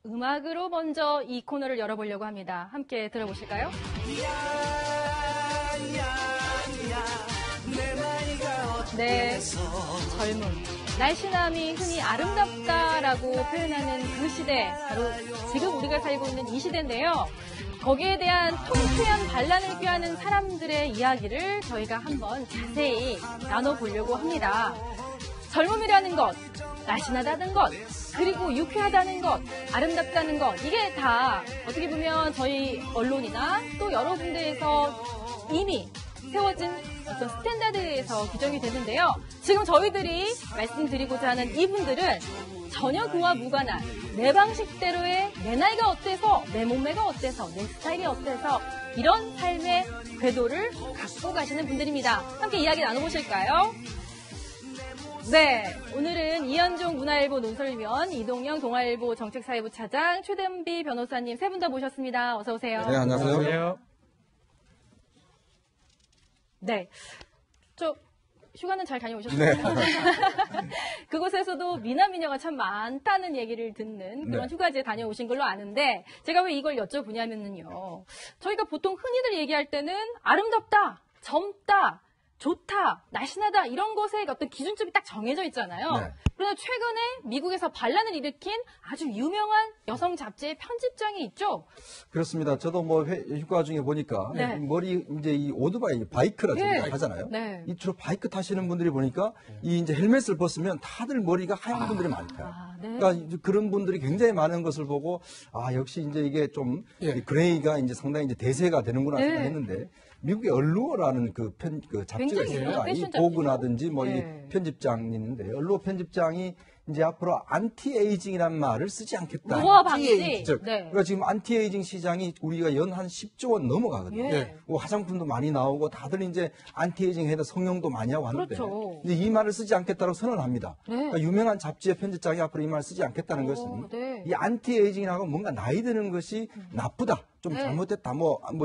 음악으로 먼저 이 코너를 열어보려고 합니다. 함께 들어보실까요? 네, 젊음. 날씬함이 흔히 아름답다라고 표현하는 그 시대, 바로 지금 우리가 살고 있는 이 시대인데요. 거기에 대한 통쾌한 반란을 꾀하는 사람들의 이야기를 저희가 한번 자세히 나눠보려고 합니다. 젊음이라는 것, 날씬하다는 것, 그리고 유쾌하다는 것, 아름답다는 것, 이게 다 어떻게 보면 저희 언론이나 또 여러 군데에서 이미 세워진 어떤 스탠다드에서 규정이 되는데요. 지금 저희들이 말씀드리고자 하는 이분들은 전혀 그와 무관한 내 방식대로의 내 나이가 어때서, 내 몸매가 어때서, 내 스타일이 어때서 이런 삶의 궤도를 갖고 가시는 분들입니다. 함께 이야기 나눠보실까요? 네, 오늘은 이현종 문화일보 논설위원, 이동영 동아일보 정책사회부 차장, 최대은비 변호사님 세 분 다 모셨습니다. 어서 오세요. 네, 안녕하세요. 네, 휴가는 잘 다녀오셨습니까? 네. 그곳에서도 미남미녀가 참 많다는 얘기를 듣는 그런 휴가지에 다녀오신 걸로 아는데 제가 왜 이걸 여쭤보냐면요. 저희가 보통 흔히들 얘기할 때는 아름답다, 젊다, 좋다, 날씬하다 이런 것에 어떤 기준점이 딱 정해져 있잖아요. 네. 그러나 최근에 미국에서 반란을 일으킨 아주 유명한 여성 잡지의 편집장이 있죠. 그렇습니다. 저도 휴가 중에 보니까 머리 이제 이 오토바이 바이크라든지 하잖아요. 네. 이 주로 바이크 타시는 분들이 보니까 이 이제 헬멧을 벗으면 다들 머리가 하얀 분들이 많아요. 네. 그러니까 그런 분들이 굉장히 많은 것을 보고 역시 이제 이게 좀 그레이가 이제 상당히 이제 대세가 되는구나 생각했는데. 미국의 얼루어라는 그 잡지가 있습니다. 이 보그나든지 이 편집장이 있는데 얼루어 편집장이 이제 앞으로 안티에이징이라는 말을 쓰지 않겠다. 노화 방지. 그러니까 지금 안티에이징 시장이 우리가 연 한 10조 원 넘어가거든요. 화장품도 많이 나오고 다들 이제 안티에이징 해서 성형도 많이 하고 하는데 그렇죠. 이제 이 말을 쓰지 않겠다고 선언합니다. 그러니까 유명한 잡지의 편집장이 앞으로 이 말을 쓰지 않겠다는 것은 이 안티에이징이라고 뭔가 나이 드는 것이 나쁘다. 좀 잘못됐다.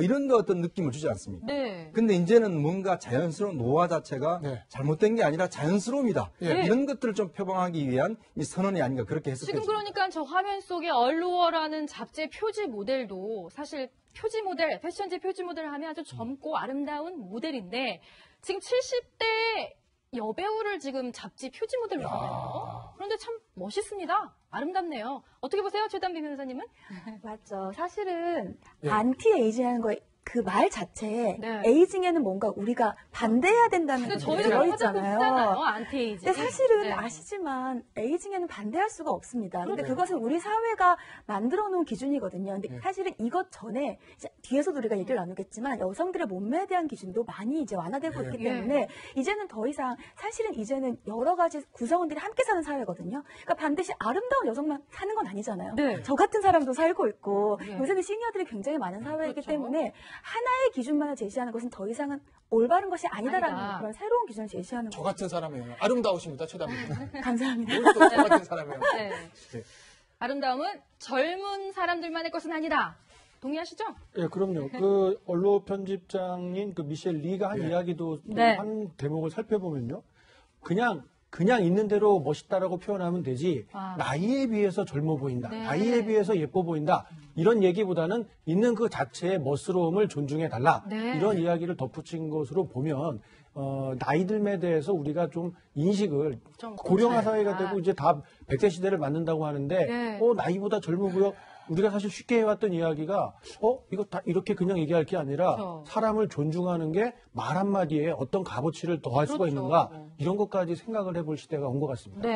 이런 어떤 느낌을 주지 않습니까? 근데 이제는 뭔가 자연스러운 노화 자체가 잘못된 게 아니라 자연스러움이다. 이런 것들을 좀 표방하기 위한 이 선언이 아닌가 그렇게 해석해집니다. 지금 그러니까 저 화면 속에 얼루어라는 잡지의 표지 모델도 사실 표지 모델, 패션지 표지 모델을 하면 아주 젊고 아름다운 모델인데 지금 70대 여배우를 지금 잡지 표지 모델로 하네요. 그런데 참 멋있습니다. 아름답네요. 어떻게 보세요, 최단비 변호사님은? 맞죠. 사실은 안티에이징하는 거 그 말 자체에 에이징에는 뭔가 우리가 반대해야 된다는 게 들어있잖아요. 안티에이징. 근데 사실은 아시지만 에이징에는 반대할 수가 없습니다. 근데 그것은 우리 사회가 만들어 놓은 기준이거든요. 근데 사실은 이것 전에 뒤에서도 우리가 얘기를 나누겠지만 여성들의 몸매에 대한 기준도 많이 이제 완화되고 있기 때문에 이제는 더 이상 사실은 이제는 여러 가지 구성원들이 함께 사는 사회거든요. 그러니까 반드시 아름다운 여성만 사는 건 아니잖아요. 저 같은 사람도 살고 있고 요새는 시니어들이 굉장히 많은 사회이기 때문에 하나의 기준만을 제시하는 것은 더 이상은 올바른 것이 아니다라는 그런 새로운 기준을 제시하는 거죠. 저 같은 사람이에요. 아름다우십니다, 최단비. 감사합니다. 저 같은 사람이에요. 아름다움은 젊은 사람들만의 것은 아니다. 동의하시죠? 예, 그럼요. 그 언론 편집장인 그 미셸 리가 한 이야기도 한 대목을 살펴보면요. 그냥 있는 대로 멋있다라고 표현하면 되지 나이에 비해서 젊어 보인다. 나이에 비해서 예뻐 보인다. 이런 얘기보다는 있는 그 자체의 멋스러움을 존중해달라. 이런 이야기를 덧붙인 것으로 보면 나이듦에 대해서 우리가 좀 인식을 고령화 사회가 되고 이제 다 100세 시대를 맞는다고 하는데 나이보다 젊어 보여. 우리가 사실 쉽게 해왔던 이야기가 이거 다 이렇게 그냥 얘기할 게 아니라 사람을 존중하는 게 말 한마디에 어떤 값어치를 더할 수가 있는가 이런 것까지 생각을 해볼 시대가 온 것 같습니다.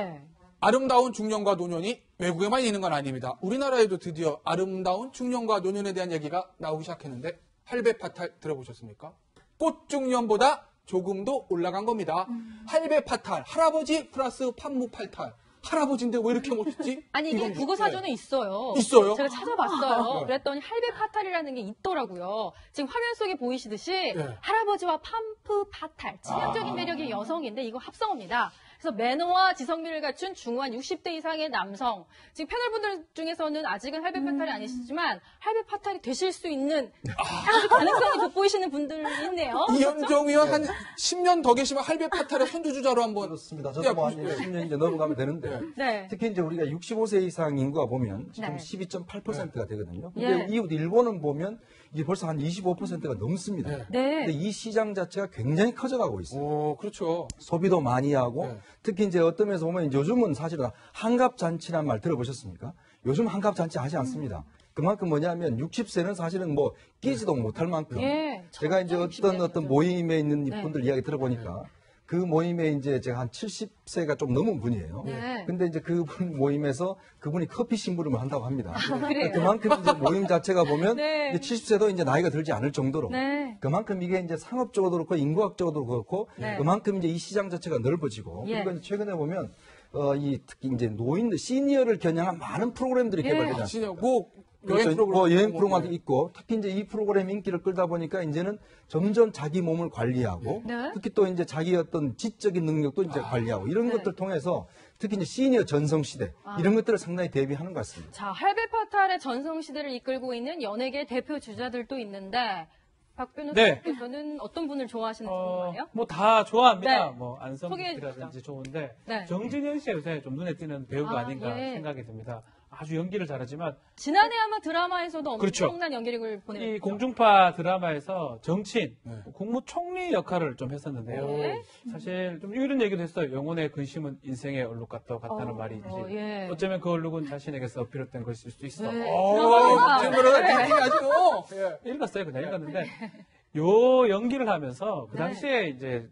아름다운 중년과 노년이 외국에만 있는 건 아닙니다. 우리나라에도 드디어 아름다운 중년과 노년에 대한 얘기가 나오기 시작했는데 할배 파탈 들어보셨습니까? 꽃중년보다 조금 더 올라간 겁니다. 할배 파탈, 할아버지 플러스 판무팔탈. 할아버지인데 왜 이렇게 멋있지? 아니 이게 국어사전에 있어요. 있어요? 제가 찾아봤어요. 그랬더니 할배 파탈이라는 게 있더라고요. 지금 화면 속에 보이시듯이 할아버지와 판프 파탈, 치명적인 매력의 여성인데 이거 합성어입니다. 그래서 매너와 지성미를 갖춘 중후한 60대 이상의 남성. 지금 패널분들 중에서는 아직은 할배 파탈이 아니시지만 할배 파탈이 되실 수 있는 아주 가능성이 돋보이시는 분들이 있네요. 이현정 의원 한 10년 더 계시면 할배 파탈의 선두주자로 한번. 그렇습니다. 저도 뭐 한 10년 이제 넘어가면 되는데. 네. 특히 이제 우리가 65세 이상 인구가 보면 지금 네. 12.8%가 되거든요. 근데 예. 이웃 일본은 보면 이게 벌써 한 25%가 넘습니다. 네. 네. 근데 이 시장 자체가 굉장히 커져가고 있어요. 오, 그렇죠. 소비도 많이 하고 네. 특히 이제 어떤 면에서 보면 요즘은 사실은 한갑잔치란 말 들어보셨습니까? 요즘 한갑잔치 하지 않습니다. 그만큼 뭐냐면 60세는 사실은 뭐 끼지도 못할 만큼 예. 제가 이제 어떤 모임에 있는 분들 이야기 들어보니까 그 모임에 이제 제가 한 70세가 좀 넘은 분이에요. 네. 근데 이제 그분 모임에서 그분이 커피 심부름을 한다고 합니다. 그래요? 그만큼 이제 모임 자체가 보면 네. 이제 70세도 이제 나이가 들지 않을 정도로 네. 그만큼 이게 이제 상업적으로도 그렇고 인구학적으로도 그렇고 네. 그만큼 이제 이 시장 자체가 넓어지고 예. 그리고 이제 최근에 보면 이 특히 이제 노인들 시니어를 겨냥한 많은 프로그램들이 예. 개발되지 않습니까? 진짜 뭐 여행 그렇죠. 프로그램. 뭐 여행 프로그램도 있고 특히 이제 이 프로그램 인기를 끌다 보니까 이제는 점점 자기 몸을 관리하고 네. 특히 또 이제 자기 어떤 지적인 능력도 이제 관리하고 이런 네. 것들 통해서 특히 이제 시니어 전성 시대 이런 것들을 상당히 대비하는 것 같습니다. 자, 할배 파탈의 전성시대를 이끌고 있는 연예계 대표 주자들도 있는데 박 변호사님께서는 어떤 분을 좋아하시는지 궁금해요? 뭐 다 좋아합니다. 네. 뭐 안성기라든지 좋은데 네. 정진현 씨가 요새 좀 눈에 띄는 배우가 아, 아닌가 예. 생각이 듭니다. 아주 연기를 잘하지만 지난해 아마 드라마에서도 그렇죠. 엄청난 연기력을 보내고 이 공중파 드라마에서 정치인, 네. 국무총리 역할을 좀 했었는데요. 네. 사실 좀 이런 얘기도 했어요. 영혼의 근심은 인생의 얼룩 같다는 말이 있지. 예. 어쩌면 그 얼룩은 자신에게서 어필했던 것일 수도 있어. 네. 질문을 아주. 예. 읽었어요. 그냥 읽었는데 요 연기를 하면서 그 네. 당시에 이제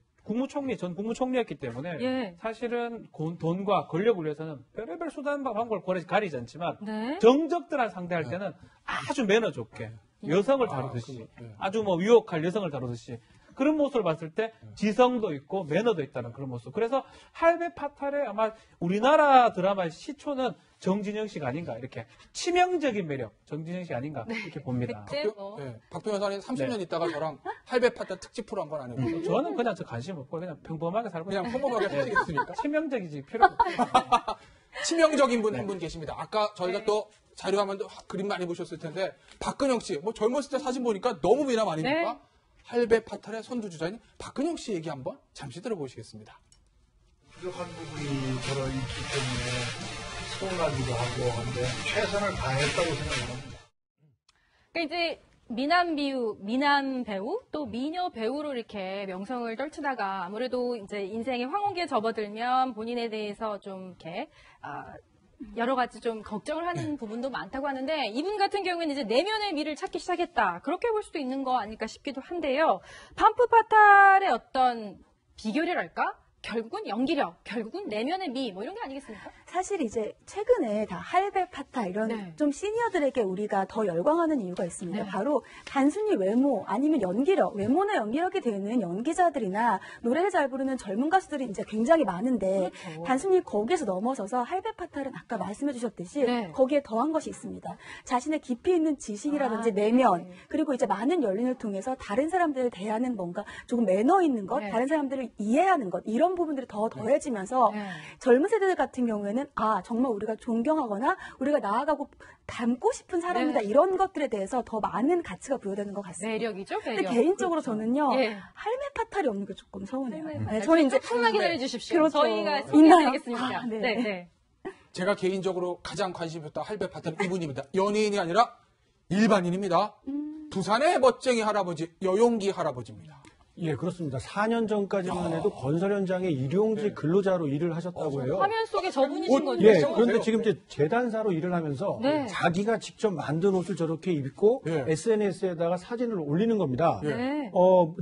전 국무총리였기 때문에 예. 사실은 돈과 권력을 위해서는 별의별 수단과 방법을 가리지 않지만 네. 정적들을 상대할 때는 아주 매너 좋게 여성을 다루듯이 아주 뭐 유혹할 여성을 다루듯이 그런 모습을 봤을 때 지성도 있고 매너도 있다는 그런 모습. 그래서 할배 파탈의 아마 우리나라 드라마의 시초는 정진영 씨가 아닌가 이렇게 치명적인 매력 정진영 씨 아닌가 이렇게 봅니다. 그때 뭐 예. 박 변호사님 30년 네. 있다가 저랑 할배 파탈 특집 프로 한번 안 해보세요. 저는 그냥 저 관심 없고 그냥 평범하게 살고 그냥 있어요. 평범하게 살겠습니까? 치명적이지 필요가 없어요. 치명적인 분 한 분 계십니다. 아까 저희가 또 자료화면도 그림 많이 보셨을 텐데 박근영 씨, 뭐 젊었을 때 사진 보니까 너무 미남 아닙니까? 네. 할배 파탈의 선두주자인 박근영 씨 얘기 한번 잠시 들어보시겠습니다. 부족한 부분이 저런 있기 때문에 서운하기도 하고 한데 최선을 다했다고 생각합니다. 그러니까 이제 미남 배우 또 미녀 배우로 이렇게 명성을 떨치다가 아무래도 이제 인생의 황혼기에 접어들면 본인에 대해서 좀 이렇게 여러 가지 좀 걱정을 하는 부분도 많다고 하는데 이분 같은 경우에는 이제 내면의 미를 찾기 시작했다. 그렇게 볼 수도 있는 거 아닐까 싶기도 한데요. 반프 파탈의 어떤 비결이랄까? 결국은 연기력, 결국은 내면의 미, 뭐 이런 게 아니겠습니까? 사실 이제 최근에 다 할배 파타 이런 네. 좀 시니어들에게 우리가 더 열광하는 이유가 있습니다. 네. 바로 단순히 외모 아니면 연기력, 외모나 연기력이 되는 연기자들이나 노래를 잘 부르는 젊은 가수들이 이제 굉장히 많은데 그렇죠. 단순히 거기에서 넘어서서 할배 파탈은 아까 말씀해 주셨듯이 네. 거기에 더한 것이 있습니다. 자신의 깊이 있는 지식이라든지 내면 네. 그리고 이제 많은 연륜을 통해서 다른 사람들을 대하는 뭔가 조금 매너 있는 것, 네. 다른 사람들을 이해하는 것 이런 부분들이 더 더해지면서 네. 젊은 세대들 같은 경우에는 정말 우리가 존경하거나 우리가 나아가고 닮고 싶은 사람이다 네. 이런 것들에 대해서 더 많은 가치가 부여되는 것 같습니다. 매력이죠, 매력. 근데 개인적으로 저는요 예. 할매 파탈이 없는 게 조금 서운해요. 네, 저는 이제 조금만 기다려 주십시오. 그렇죠. 저희가 있나요? 소개해드리겠습니다. 네. 네, 네. 제가 개인적으로 가장 관심 있었던 할배 파탈은 이분입니다. 연예인이 아니라 일반인입니다. 부산의 멋쟁이 할아버지, 여용기 할아버지입니다. 예, 그렇습니다. 4년 전까지만 해도 건설 현장에 일용직 근로자로 일을 하셨다고 해요. 화면 속에 저분이신 거죠? 예, 그런데 지금 이제 재단사로 일을 하면서 네. 자기가 직접 만든 옷을 저렇게 입고 예. SNS에다가 사진을 올리는 겁니다. 네.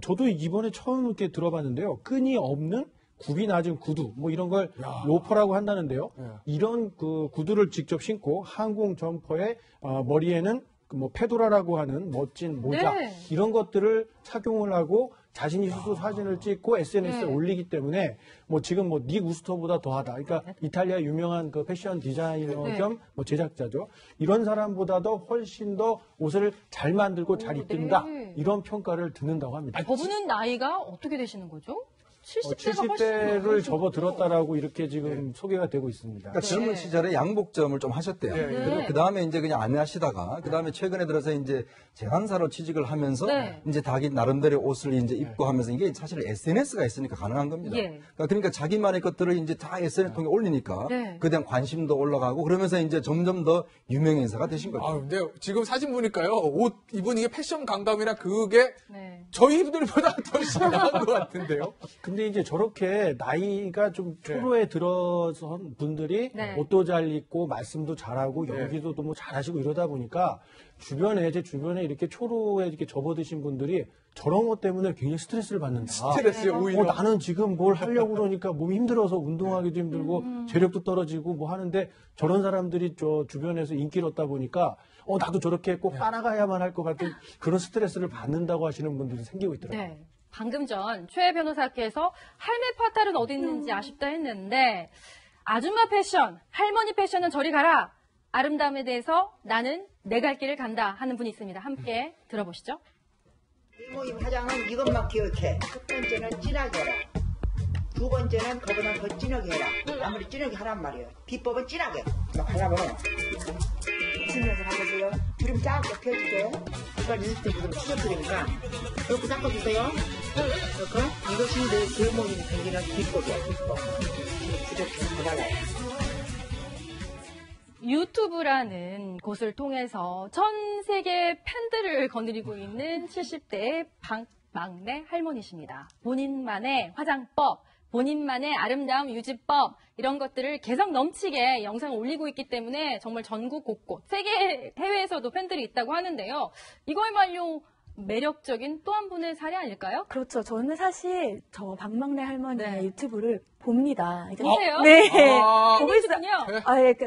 저도 이번에 처음 이렇게 들어봤는데요. 끈이 없는 굽이 낮은 구두, 뭐 이런 걸 로퍼라고 한다는데요. 이런 그 구두를 직접 신고 항공 점퍼에 머리에는 뭐 페도라라고 하는 멋진 모자 네. 이런 것들을 착용을 하고 자신이 스스로 사진을 찍고 SNS에 네. 올리기 때문에 뭐 지금 뭐 닉 우스터보다 더하다. 그러니까 이탈리아 유명한 그 패션 디자이너 네. 겸 뭐 제작자죠. 이런 사람보다도 훨씬 더 옷을 잘 만들고 잘 입힌다. 네. 이런 평가를 듣는다고 합니다. 저분은 나이가 어떻게 되시는 거죠? 70대를 접어들었다라고 이렇게 지금 소개가 되고 있습니다. 그러니까 젊은 시절에 양복점을 좀 하셨대요. 그리고 그 다음에 이제 그냥 안 하시다가 그 다음에 최근에 들어서 이제 제관사로 취직을 하면서 이제 자기 나름대로의 옷을 이제 입고 하면서 이게 사실 SNS가 있으니까 가능한 겁니다. 그러니까 자기만의 것들을 이제 다 SNS 통해 올리니까 그에 대한 관심도 올라가고 그러면서 이제 점점 더 유명 인사가 되신 거죠. 아, 근데 지금 사진 보니까요. 옷 입은 이게 패션 감각이라 그게 저희들보다 더 심한 것 같은데요. 근데 이제 저렇게 나이가 좀 초로에 들어선 분들이 옷도 잘 입고 말씀도 잘하고 연기도 뭐 잘하시고 이러다 보니까 제 주변에 이렇게 초로에 이렇게 접어드신 분들이 저런 것 때문에 굉장히 스트레스를 받는다. 스트레스요, 오히려. 나는 지금 뭘 하려고 그러니까 몸이 힘들어서 운동하기도 힘들고 체력도 떨어지고 뭐 하는데 저런 사람들이 저 주변에서 인기를 얻다 보니까 나도 저렇게 꼭 따라가야만 할 것 같은 그런 스트레스를 받는다고 하시는 분들이 생기고 있더라고요. 방금 전 최 변호사께서 할매 파탈은 어디 있는지 아쉽다 했는데 아줌마 패션, 할머니 패션은 저리 가라. 아름다움에 대해서 나는 내 갈 길을 간다 하는 분이 있습니다. 함께 들어보시죠. 이모임 화장은 이것만 기억해. 첫 번째는 진하게 해라. 두 번째는 그보다 더 진하게 해라. 아무리 진하게 하란 말이에요. 비법은 진하게. 막 하라면 웃으면서 가보세요. 주름 작게 펴주세요. 이걸 인스테 주름 찢어뜨리니까 이렇게 닦아주세요. 그러니까 이것이 내 제모임이 생기는 비법이야. 비법. 이렇게 해달라요. 유튜브라는 곳을 통해서 전 세계 팬들을 거느리고 있는 70대의 막내 할머니십니다. 본인만의 화장법, 본인만의 아름다움 유지법 이런 것들을 개성 넘치게 영상을 올리고 있기 때문에 정말 전국 곳곳, 세계 해외에서도 팬들이 있다고 하는데요. 이거야말로 매력적인 또 한 분의 사례 아닐까요? 그렇죠. 저는 사실 저 박막내 할머니의 유튜브를 봅니다. 보세요? 네. 보고 있군요.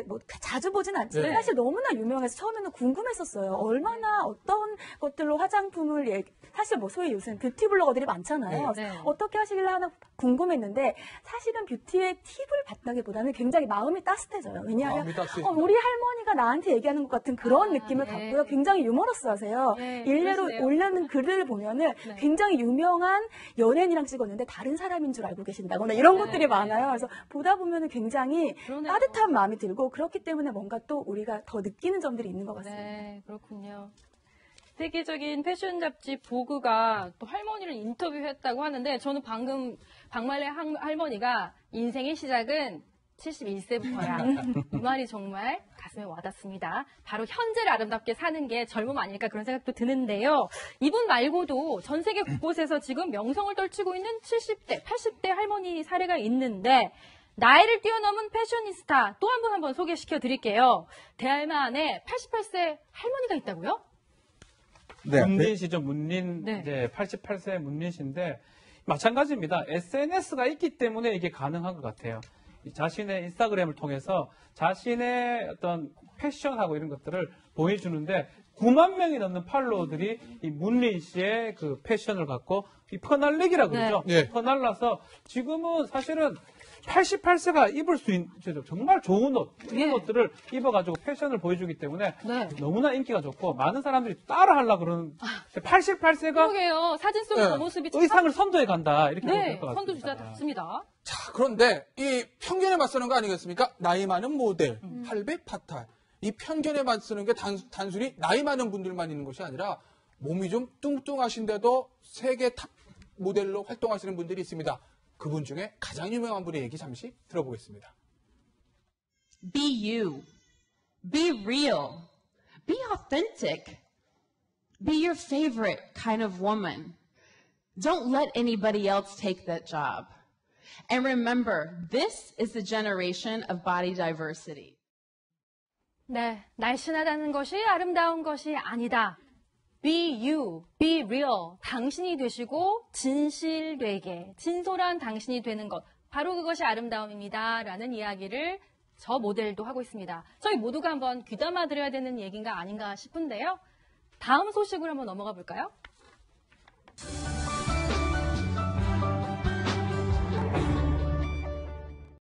뭐 자주 보진 않지만 사실 너무나 유명해서 처음에는 궁금했었어요. 얼마나 어떤 것들로 화장품을 사실 뭐 소위 요새는 뷰티 블로거들이 많잖아요. 어떻게 하시길래 하나 궁금했는데 사실은 뷰티의 팁을 받다기보다는 굉장히 마음이 따뜻해져요. 왜냐하면 우리 할머니가 나한테 얘기하는 것 같은 그런 느낌을 갖고요. 굉장히 유머러스하세요. 일례로 올려놓은 글을 보면은 굉장히 유명한 연예인이랑 찍었는데 다른 사람인 줄 알고 계신다거나 이런 것들이 많아요. 그래서 보다 보면은 굉장히 따뜻한 마음이 들고 그렇기 때문에 뭔가 또 우리가 더 느끼는 점들이 있는 것 같습니다. 네, 그렇군요. 세계적인 패션 잡지 보그가 또 할머니를 인터뷰했다고 하는데 저는 방금 박말레 할머니가 인생의 시작은 71세부터야. 이 말이 정말 가슴에 와닿습니다. 바로 현재를 아름답게 사는 게 젊음 아닐까 그런 생각도 드는데요. 이분 말고도 전 세계 곳곳에서 지금 명성을 떨치고 있는 70대, 80대 할머니 사례가 있는데 나이를 뛰어넘은 패셔니스타 또 한 분 한번 소개시켜 드릴게요. 대할마 안에 88세 할머니가 있다고요? 문린 씨죠, 문린. 이제 88세 문린 씨인데 마찬가지입니다. SNS가 있기 때문에 이게 가능한 것 같아요. 자신의 인스타그램을 통해서 자신의 어떤 패션하고 이런 것들을 보여주는데 9만 명이 넘는 팔로워들이 이 문린 씨의 그 패션을 갖고 이 퍼날리기라고 그러죠. 퍼날라서 지금은 사실은 88세가 입을 수 있는 정말 좋은 옷, 이런 옷들을 입어가지고 패션을 보여주기 때문에 너무나 인기가 좋고 많은 사람들이 따라 하려고 그러는 88세가 그러게요. 사진 속 그 모습이 의상을 선도해 간다 이렇게 보면 될 것 같습니다. 선두주자답습니다. 자, 그런데 이 편견에 맞서는 거 아니겠습니까? 나이 많은 모델, 할배 파탈. 이 편견에 맞서는 게 단순히 나이 많은 분들만 있는 것이 아니라 몸이 좀 뚱뚱하신데도 세계 탑 모델로 활동하시는 분들이 있습니다. 그분 중에 가장 유명한 분의 얘기 잠시 들어보겠습니다. Be you. Be real. Be authentic. Be your favorite kind of woman. Don't let anybody else take that job. And remember, this is the generation of body diversity. 네, 날씬하다는 것이 아름다운 것이 아니다. Be you, be real. 당신이 되시고 진실되게, 진솔한 당신이 되는 것. 바로 그것이 아름다움입니다. 라는 이야기를 저 모델도 하고 있습니다. 저희 모두가 한번 귀담아 드려야 되는 얘기인가 아닌가 싶은데요. 다음 소식으로 한번 넘어가 볼까요?